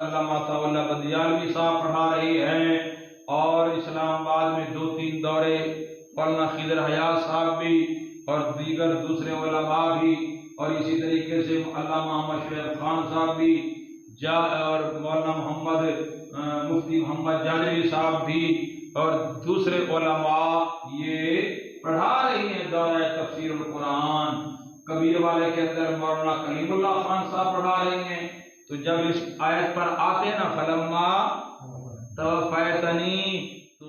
علامہ طاولہ بندیالوی صاحب پڑھا رہی ہیں، اور اسلام آباد میں 2-3 دورے مولانا خضر حیات صاحب بھی اور دیگر دوسرے علماء بھی، اور اسی طریقے سے علامہ محمد شعیب خان صاحب بھی اور مولانا مفتی محمد جاجری صاحب بھی اور دوسرے علماء یہ پڑھا رہی ہیں دورہ تفسیر القرآن۔ کبیر والے کے اندر مولانا کلیم اللہ خان صاحب پڑھا رہی ہیں۔ تو جب اس آیت پر آتے نا فلما توفیتنی، تو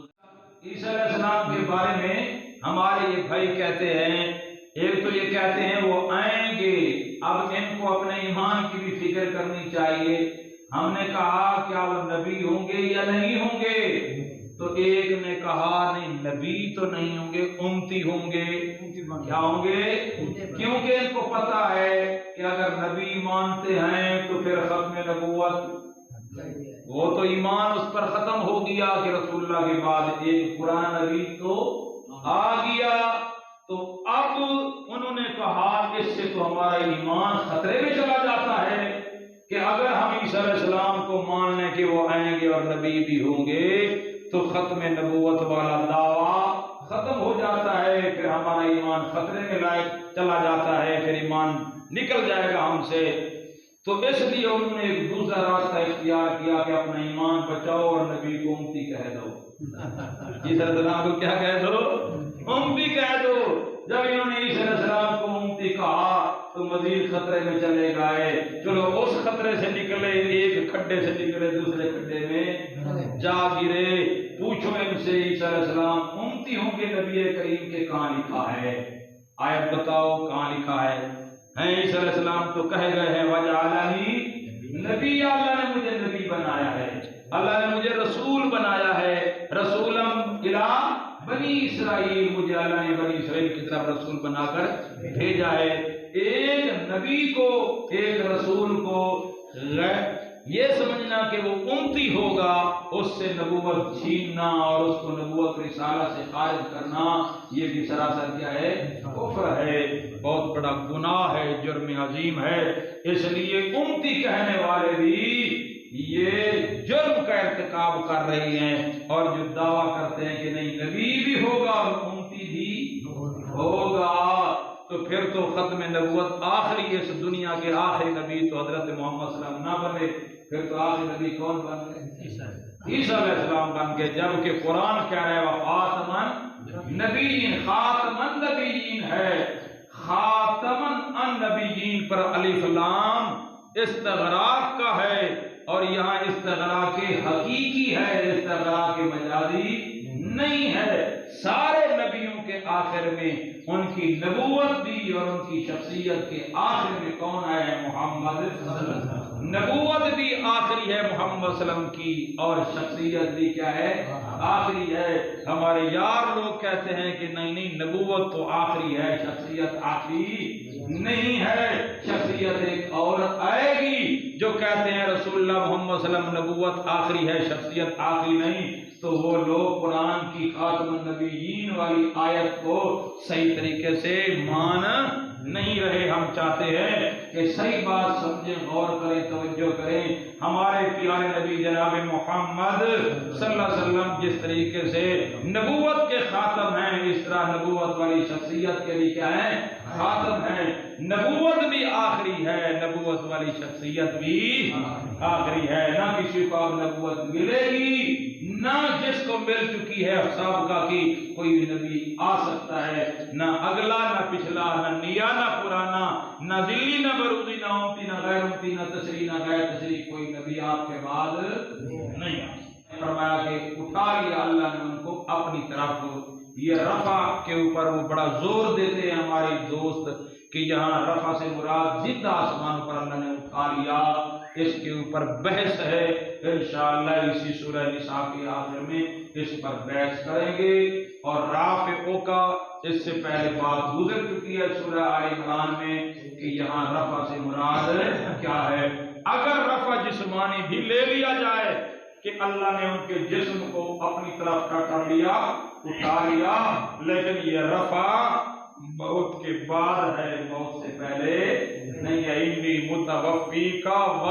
عیسیٰ علیہ السلام کے بارے میں ہمارے یہ بھائی کہتے ہیں، ایک تو یہ کہتے ہیں وہ آئیں گے، اب ان کو اپنے ایمان کی بھی فکر کرنی چاہیے۔ ہم نے کہا کیا وہ نبی ہوں گے یا نہیں ہوں گے؟ تو ایک نے کہا نہیں، نبی تو نہیں ہوں گے، امتی ہوں گے۔ کیا ہوں گے؟ کیونکہ ان کو پتا ہے کہ اگر نبی مانتے ہیں تو پھر ختم نبوت، وہ تو ایمان اس پر ختم ہو گیا کہ رسول اللہ کے بعد ایک پرانا نبی تو آ گیا۔ تو اب انہوں نے کہا اس سے تو ہمارا ایمان خطرے میں چلا جاتا ہے کہ اگر ہم عیسیٰ علیہ السلام کو مان لیں کہ وہ آئیں گے اور نبی بھی ہوں گے تو ختم نبوت والا دعویٰ ختم ہو جاتا ہے، پھر ہمارا ایمان خطرے میں چلا جاتا ہے، پھر ایمان نکل جائے گا ہم سے۔ تو اس لیے انہوں نے ایک دوسرا راستہ اختیار کیا کہ اپنا ایمان بچاؤ اور نبی کو امتی کہہ دو۔ عیسیٰ علیہ السلام کو کیا کہہ دو؟ امتی کہہ دو۔ جب انہوں نے عیسیٰ علیہ السلام کو امتی کہا تو مزید خطرے میں چلے گئے۔ چلو اس خطرے سے نکلے، ایک کھڈے سے نکلے دوسرے کھڈے میں جا گرے۔ پوچھو ان سے عیسیٰ علیہ السلام امتی ہوں گے نبی کریم کے کہاں لکھا ہے؟ آیت بتاؤ کہاں لکھا ہے؟ عیسیٰ علیہ السلام تو کہہ گئے ہیں وجعلنی نبی، اللہ نے مجھے نبی بنایا ہے، اللہ نے مجھے رسول بنایا ہے، رسولم الی بنی اسرائیل، مجھے اللہ نے بنی اسرائیل کی طرف رسول بنا کر بھیجا ہے۔ ایک نبی کو، ایک رسول کو یہ سمجھنا کہ وہ امتی ہوگا، اس سے نبوت چھیننا اور اس کو نبوت رسالہ سے خارج کرنا، یہ بھی سراسر کیا ہے؟ کفر ہے، بہت بڑا گناہ ہے، جرم عظیم ہے۔ اس لیے امتی کہنے والے بھی یہ جرم کا ارتکاب کر رہی ہیں، اور جو دعویٰ کرتے ہیں کہ نہیں نبی بھی ہوگا اور امتی بھی ہوگا، تو پھر تو ختم نبوت آخری اس دنیا کے آخری نبی تو حضرت محمد صلی اللہ علیہ وسلم نہ بنے، پھر تو آخری نبی کون بن گئے؟ عیسیٰ علیہ السلام بن گئے، جبکہ قرآن کہہ رہا ہے وخاتمً نبیین، خاتمً نبیین ہے، خاتمً النبیین پر الف لام استغراق کا ہے، اور یہاں استغراق حقیقی ہے، استغراق مجازی نہیں ہے۔ سارے نبیوں کے آخر میں ان کی نبوت بھی اور ان کی شخصیت کے آخر میں کون ہے؟ محمد صلی اللہ علیہ وسلم۔ نبوت بھی آخری ہے محمد صلی اللہ علیہ وسلم کی، اور شخصیت بھی کیا ہے؟ آخری ہے۔ ہمارے یار لوگ کہتے ہیں کہ نہیں نہیں، نبوت تو آخری ہے، شخصیت آخری نہیں ہے، شخصیت ایک اور آئے گی۔ جو کہتے ہیں رسول اللہ محمد صلی اللہ علیہ وسلم نبوت آخری ہے، شخصیت آخری نہیں، تو وہ لوگ قرآن کی خاتم النبیین والی آیت کو صحیح طریقے سے مان نہیں رہے۔ ہم چاہتے ہیں کہ صحیح بات سمجھیں، غور کریں، توجہ کریں۔ ہمارے پیارے نبی جناب محمد صلی اللہ علیہ وسلم جس طریقے سے نبوت کے خاتم ہیں، اس طرح نبوت والی شخصیت کے بھی کیا ہیں؟ خاتم ہیں۔ نبوت بھی آخری ہے، نبوت والی شخصیت بھی آخری ہے۔ نہ کسی کو اب نبوت ملے گی، نہ جس کو مل چکی ہے سابقہ کی کوئی بھی نبی آ سکتا ہے، نہ اگلا نہ پچھلا، نہ نیا نہ پرانا، نہ دلی نہ برودی، نہ امتی نہ غیر امتی، نہ تشریح نہ غیر تشریح، کوئی نبی آپ کے بعد نہیں آ سکتا۔ فرمایا کہ اٹھا لیا اللہ نے ان کو اپنی طرف۔ یہ رفع کے اوپر وہ بڑا زور دیتے ہیں ہمارے دوست کہ یہاں رفع سے مراد زندہ آسمان پر اللہ نے اٹھا لیا، اس کے اوپر بحث ہے، انشاءاللہ اسی سورہ نساء کے آخر میں اس پر بحث کریں گے۔ اور رافعوں کا اس سے پہلے بات گزر چکی ہے سورہ آل عمران میں کہ یہاں رفع سے مراد کیا ہے۔ اگر رفع جسمانی بھی لے لیا جائے کہ اللہ نے ان کے جسم کو اپنی طرف کا کر لیا، اٹھا لیا، لیکن یہ رفع موت کے بعد ہے، موت سے پہلے نہیں ہے۔ انی متوفیکا و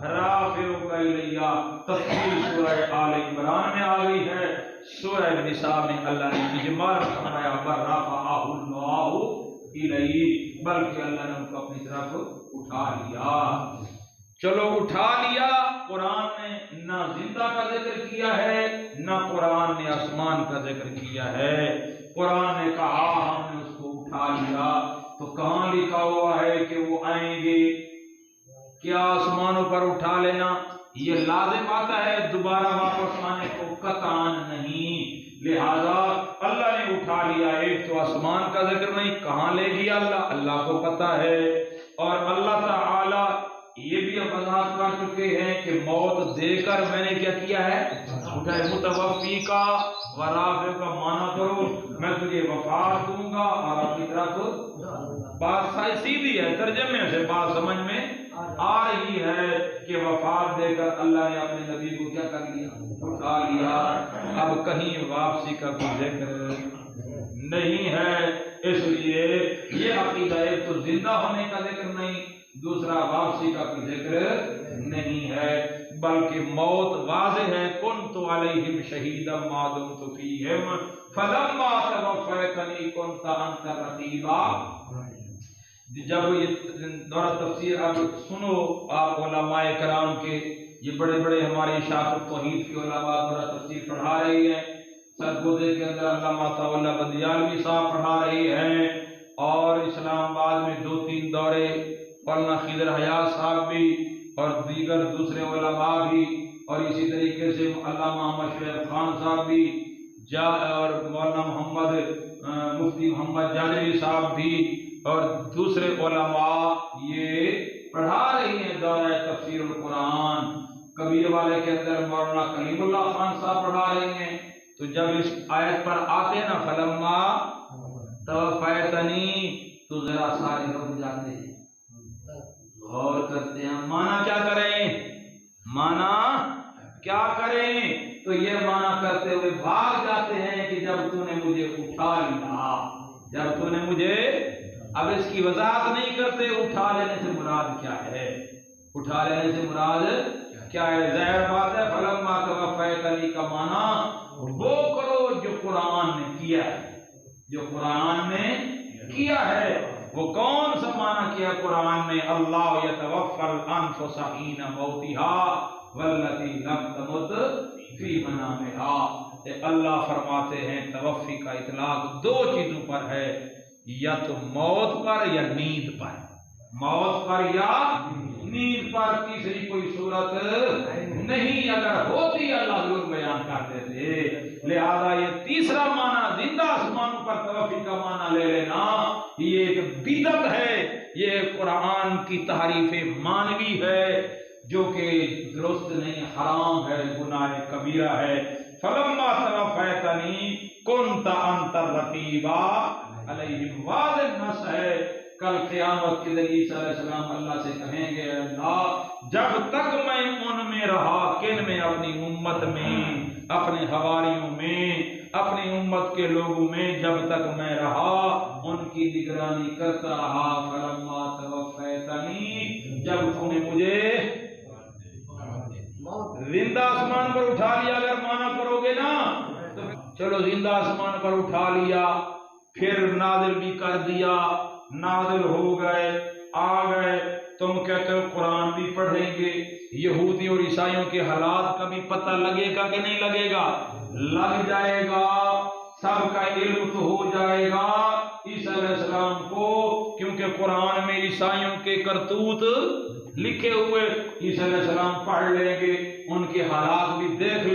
رافعک الیہ تفصیل سورہ آل عمران میں آ گئی ہے، سورہ نساء میں اللہ نے اجمال فرمایا بل رفعہ اللہ الیہ، بلکہ اللہ نے ان کو اپنی طرف اٹھا لیا۔ چلو اٹھا لیا، قرآن نے نہ زندہ کا ذکر کیا ہے نہ قرآن نے آسمان کا ذکر کیا ہے۔ قرآن نے کہا ہم نے اس کو اٹھا لیا، تو کہاں لکھا ہوا ہے کہ وہ آئیں گے؟ کیا آسمانوں پر اٹھا لینا یہ لازم آتا ہے دوبارہ واپس آنے کو؟ قطعاً نہیں۔ لہذا اللہ نے اٹھا لیا، ایک تو آسمان کا ذکر نہیں، کہاں لے گیا اللہ کو پتا ہے۔ اور اللہ تعالی یہ بھی وضاحت کر چکے ہیں کہ موت دے کر میں نے کیا کیا ہے؟ اٹھائے۔ متوفی کا ورافع کا معنی کرو، میں تجھے وفات دوں گا اور اپنی طرف۔ بات سیدھی ہے، ترجمے سے بات سمجھ میں آ رہی ہے کہ وفات دے کر اللہ نے اپنے نبی کو کیا کر لیا؟ اٹھا لیا۔ اب کہیں واپسی کا کوئی ذکر نہیں ہے، اس لیے یہ عقیدہ ایک تو زندہ ہونے کا ذکر نہیں، دوسرا واپسی کا کوئی ذکر نہیں ہے، بلکہ موت واضح ہے۔ کنت علیہم شہیدا ما دمت فیہم فلما توفیتنی کنت انت رقیبا۔ جب یہ دورہ تفسیر اب سنو آپ علماء کرام کے، یہ بڑے بڑے ہمارے شاخ توحید کے علماء دورہ تفسیر پڑھا رہی ہیں، سرگودے کے اندر علامہ طاولہ بندیالوی صاحب پڑھا رہے ہیں، اور اسلام آباد میں 2-3 دورے مولانا خضر حیات صاحب بھی اور دیگر دوسرے علماء بھی، اور اسی طریقے سے علامہ محمد شعیب خان صاحب بھی اور مولانا مفتی محمد جاجری صاحب بھی اور دوسرے علماء یہ پڑھا رہی ہیں دورہ تفسیر القرآن۔ کبیر والے کے اندر مولانا کلیم اللہ خان صاحب پڑھا رہے ہیں۔ تو جب اس آیت پر آتے نا فلما توفیتنی، تو ذرا سارے رک جاتے ہیں، غور کرتے ہیں معنی کیا کریں، معنی کیا کریں؟ تو یہ معنی کرتے ہوئے بھاگ جاتے ہیں کہ جب تو نے مجھے اٹھا لیا، جب تو نے مجھے، اب اس کی وضاحت نہیں کرتے اٹھا لینے سے مراد کیا ہے، اٹھا لینے سے مراد کیا ہے؟ ظاہر بات ہے فلما توفیتنی کا معنی وہ کرو جو قرآن نے کیا ہے، جو قرآن نے کیا ہے۔ وہ کون سا معنی کیا قرآن نے؟ اللہ یتوفی الانفس حین موتها والتی لم تمت فی منامها۔ اللہ فرماتے ہیں توفی کا اطلاق 2 چیزوں پر ہے، یا تو موت پر یا نیند پر، موت پر یا نیند پر، تیسری کوئی صورت نہیں، اگر ہوتی اللہ ضرور بیان کر دیتے۔ لہذا یہ تیسرا معنی زندہ آسمانوں پر توفی کا معنی لے لینا یہ ایک بدعت ہے، یہ قرآن کی تحریف مانوی ہے جو کہ درست نہیں، حرام ہے، گناہ کبیرہ ہے۔ فلما توفیتنی کنت انت الرقیبا علیہم، واضح نص ہے۔ کل قیامت کے دن عیسیٰ علیہ السلام اللہ سے کہیں گے اللہ جب تک میں ان میں رہا، کن میں؟ اپنی امت میں، اپنے حواریوں میں، اپنی امت کے لوگوں میں، جب تک میں رہا ان کی نگرانی کرتا رہا۔ فلما توفیتنی، جب تو نے مجھے زندہ آسمان پر اٹھا لیا، اگر مانا کرو گے نا تو چلو زندہ آسمان پر اٹھا لیا، پھر نازل بھی کر دیا، نازل ہو گئے، آ گئے، تم کہتے ہو قرآن بھی پڑھیں گے، یہودی اور عیسائیوں کے حالات کا بھی پتہ لگے گا کہ نہیں لگے گا؟ لگ جائے گا، سب کا علم تو ہو جائے گا عیسیٰ علیہ السلام کو، کیونکہ قرآن میں عیسائیوں کے کرتوت لکھے ہوئے، عیسیٰ علیہ السلام پڑھ لیں گے، ان کے حالات بھی دیکھ